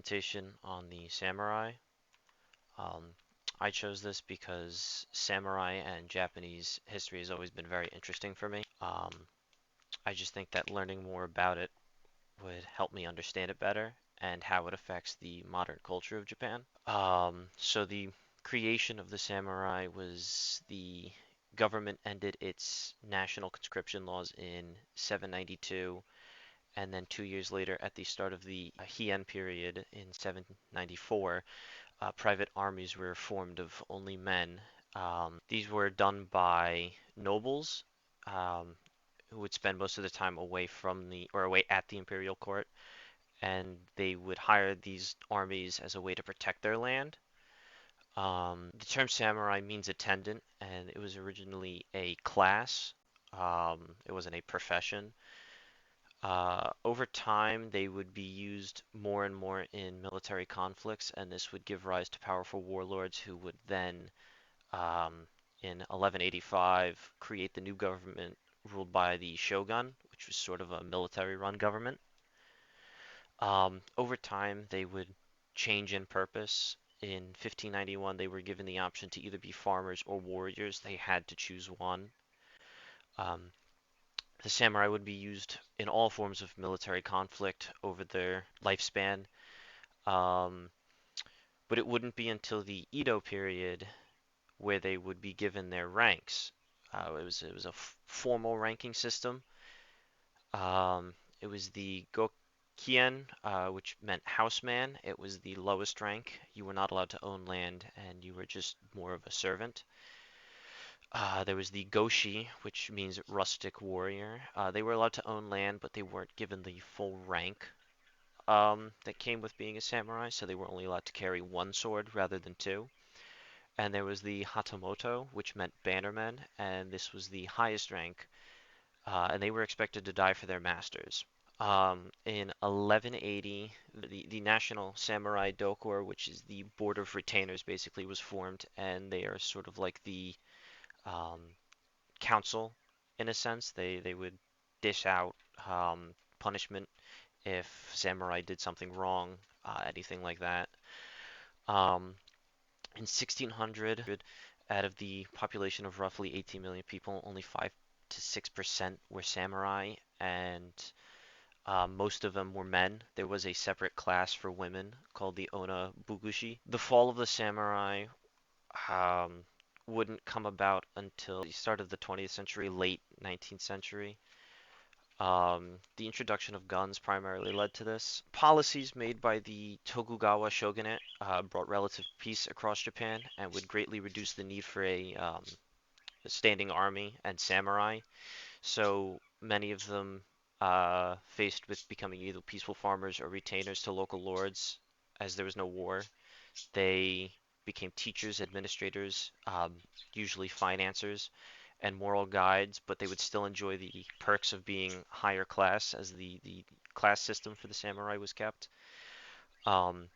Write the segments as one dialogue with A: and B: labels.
A: Presentation on the samurai. Um, I chose this because samurai and Japanese history has always been very interesting for me. I just think that learning more about it would help me understand it better and how it affects the modern culture of Japan. So the creation of the samurai was the government ended its national conscription laws in 792, and then 2 years later, at the start of the Heian period in 794, private armies were formed of only men. These were done by nobles um, who would spend most of the time away from the or away at the imperial court, and they would hire these armies as a way to protect their land. The term samurai means attendant, and it was originally a class. It wasn't a profession. Over time, they would be used more and more in military conflicts, and this would give rise to powerful warlords who would then, um, in 1185, create the new government ruled by the shogun, which was sort of a military-run government. Over time, they would change in purpose. In 1591, they were given the option to either be farmers or warriors. They had to choose one. Um, the samurai would be used in all forms of military conflict over their lifespan, um, but it wouldn't be until the Edo period where they would be given their ranks. It was a formal ranking system. It was the Gokien, which meant houseman. It was the lowest rank. You were not allowed to own land, and you were just more of a servant. There was the Goshi, which means rustic warrior. They were allowed to own land, but they weren't given the full rank that came with being a samurai, so they were only allowed to carry one sword rather than two. And there was the Hatamoto, which meant bannermen, and this was the highest rank, and they were expected to die for their masters. In 1180, the National Samurai Dokor, which is the board of retainers, basically was formed, and they are sort of like the um, council in a sense. They would dish out punishment if samurai did something wrong, anything like that. Um, in 1600, out of the population of roughly 18 million people, only 5 to 6% were samurai, and most of them were men. There was a separate class for women called the Ona Bugushi. The fall of the samurai um, wouldn't come about until the start of the 20th century, late 19th century. The introduction of guns primarily led to this. Policies made by the Tokugawa shogunate brought relative peace across Japan and would greatly reduce the need for a standing army and samurai. So many of them, faced with becoming either peaceful farmers or retainers to local lords, as there was no war, they became teachers, administrators, usually financiers, and moral guides, but they would still enjoy the perks of being higher class as the class system for the samurai was kept. Um,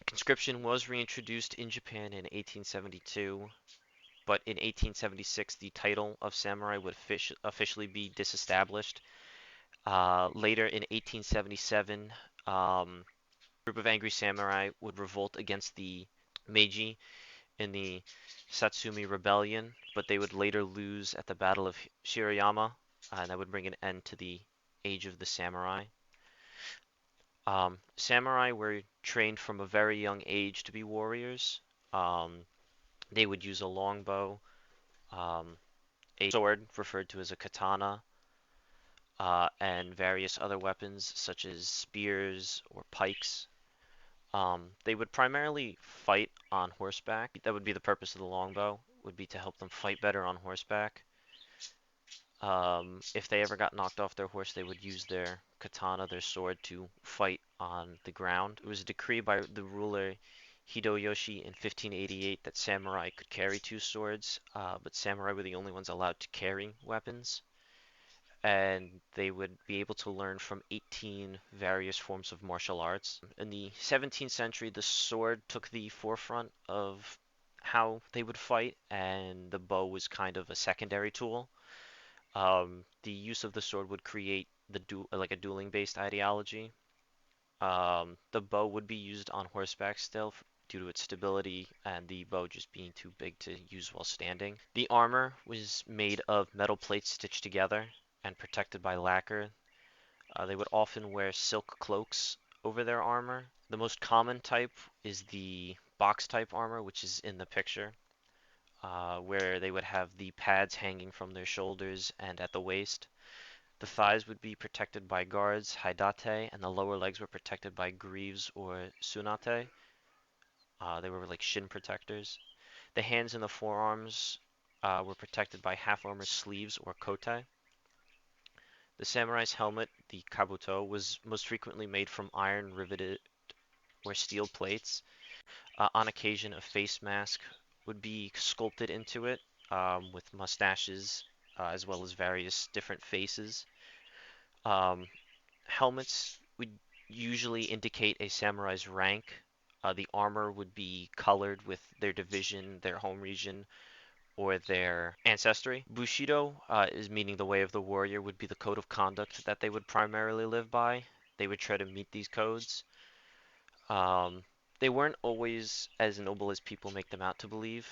A: Conscription was reintroduced in Japan in 1872, but in 1876 the title of samurai would officially be disestablished. Later in 1877, a group of angry samurai would revolt against the Meiji in the Satsumi Rebellion, but they would later lose at the Battle of Shirayama, and that would bring an end to the Age of the Samurai. Samurai were trained from a very young age to be warriors. Um, they would use a longbow, um, a sword referred to as a katana, and various other weapons such as spears or pikes. They would primarily fight on horseback. That would be the purpose of the longbow, would be to help them fight better on horseback. If they ever got knocked off their horse, they would use their katana, their sword, to fight on the ground. It was a decree by the ruler Hideyoshi in 1588 that samurai could carry two swords, but samurai were the only ones allowed to carry weapons, and they would be able to learn from 18 various forms of martial arts. In the 17th century, the sword took the forefront of how they would fight, and the bow was kind of a secondary tool. The use of the sword would create like a dueling based ideology. The bow would be used on horseback still due to its stability and the bow just being too big to use while standing. The armor was made of metal plates stitched together and protected by lacquer. They would often wear silk cloaks over their armor. The most common type is the box type armor, which is in the picture, where they would have the pads hanging from their shoulders and at the waist. The thighs would be protected by guards, haidate, and the lower legs were protected by greaves or tsunate. They were like shin protectors. The hands and the forearms were protected by half armor sleeves or kote. The samurai's helmet, the kabuto, was most frequently made from iron riveted or steel plates. On occasion, a face mask would be sculpted into it with mustaches as well as various different faces. Um, Helmets would usually indicate a samurai's rank. The armor would be colored with their division, their home region, or their ancestry. Bushido is meaning the way of the warrior would be the code of conduct that they would primarily live by. They would try to meet these codes. Um, they weren't always as noble as people make them out to believe.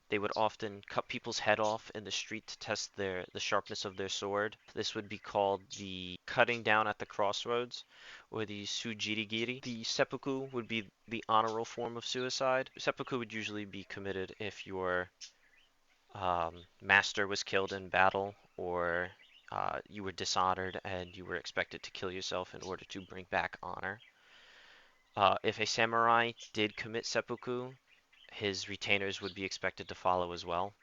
A: They would often cut people's head off in the street to test the sharpness of their sword. This would be called the cutting down at the crossroads, or the sujirigiri. The seppuku would be the honorable form of suicide. Seppuku would usually be committed if your master was killed in battle, or you were dishonored and you were expected to kill yourself in order to bring back honor. If a samurai did commit seppuku, his retainers would be expected to follow as well.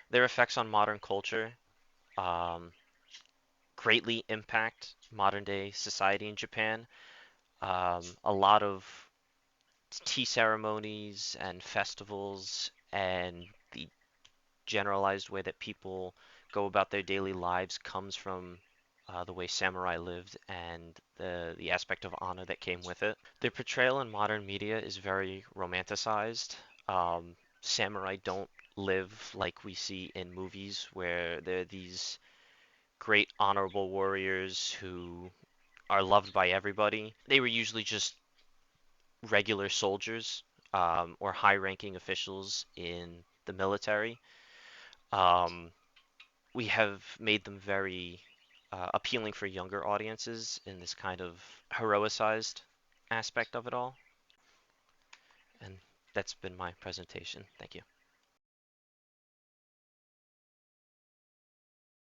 A: Their effects on modern culture um, greatly impact modern day society in Japan. A lot of tea ceremonies and festivals and the generalized way that people go about their daily lives comes from the way samurai lived and the aspect of honor that came with it. Their portrayal in modern media is very romanticized. Samurai don't live like we see in movies where they're these great honorable warriors who are loved by everybody. They were usually just regular soldiers or high-ranking officials in the military. Um, we have made them very appealing for younger audiences in this kind of heroicized aspect of it all. And that's been my presentation. Thank you.